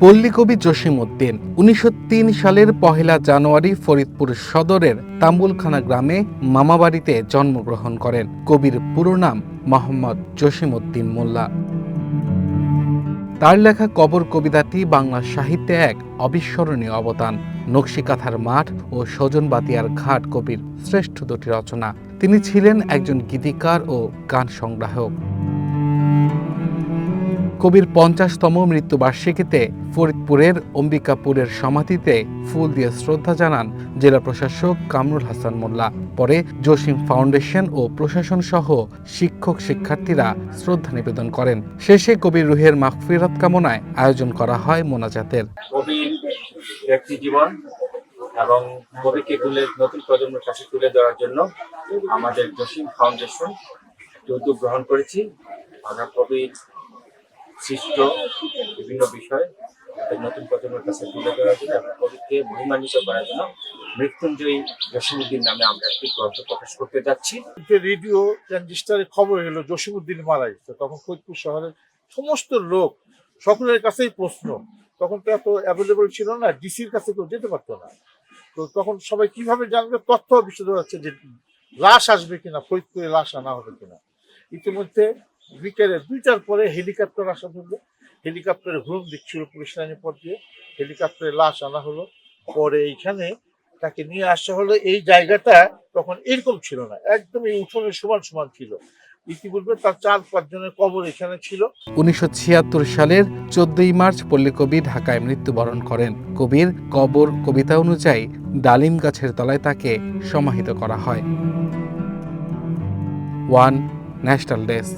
পল্লীকবি জসিমউদ্দিন ১৯০৩ সালের ১ জানুয়ারি ফরিদপুর সদরের তাম্বুলখানা গ্রামে মামাবাড়িতে জন্মগ্রহণ করেন। কবির পুরো নাম মোহাম্মদ জসিমউদ্দিন মোল্লা। তার লেখা কবর কবিতাটি বাংলা সাহিত্যে এক অবিস্মরণীয় অবদান। নকশিকাঁথার মাঠ ও সজন বাতিয়ার ঘাট কবির শ্রেষ্ঠ দুটি রচনা। তিনি ছিলেন একজন গীতিকার ও গান সংগ্রাহক। কবির ৫০তম মৃত্যুবার্ষিকীতে ফরিদপুরের অম্বিকাপুরের সমাধিতে ফুল দিয়ে শ্রদ্ধা জানান জেলা প্রশাসক কামরুল হাসান মোল্লা। পরে জসিম ফাউন্ডেশন ও প্রশাসন সহ শিক্ষক শিক্ষার্থীরা শ্রদ্ধা নিবেদন করেন। শেষে কবির রুহের মাগফিরাত কামনায় আয়োজন করা হয় মোনাজাতের। কবির ব্যক্তি জীবন এবং কবিকে নতুন প্রজন্মের কাছে তুলে ধরার জন্য আমাদের জসিম ফাউন্ডেশন উদ্যোগ গ্রহণ করেছি। আমরা কবির সৃষ্ট বিভিন্ন বিষয় নতুন প্রজন্মের কাছে তুলে ধরার জন্য এবং কবিকে মহিমান্বিত করার জন্য মৃত্যুঞ্জয়ী জসিমউদ্দিন নামে আমরা একটি গ্রন্থ প্রকাশ করতে যাচ্ছি। রেডিও ট্রানজিস্টারে খবর এলো জসিমউদ্দিন মারা গেছে, তখন ফরিদপুর শহরের সমস্ত লোক সকলের কাছেই প্রশ্ন। তখন তো এত অ্যাভেলেবল ছিল না, ডিসির কাছে কেউ যেতে পারতো না। তো তখন সবাই কিভাবে জানবে, তথ্য বিশদ হচ্ছে যে লাশ আসবে কিনা, ফরিদপুরে লাশ আনা হবে কিনা। ইতিমধ্যে বিকেলে ২টার পরে হেলিকপ্টার আসা হলো, হেলিকপ্টারে ঘুম দিচ্ছিল পুলিশ লাইনের পর দিয়ে, হেলিকপ্টারে লাশ আনা হলো। পরে এইখানে তাকে নিয়ে আসা হলো। এই জায়গাটা তখন এরকম ছিল না, একদম এই উঠোনের সমান সমান ছিল। ইতিপূর্বে তার ৪-৫ জনের কবর এখানে ছিল। ১৯৭৬ সালের ১৪ই মার্চ পল্লীকবি ঢাকায় মৃত্যুবরণ করেন। কবির কবর কবিতা অনুযায়ী ডালিম গাছের তলায় তাকে সমাহিত করা হয়। One national desk.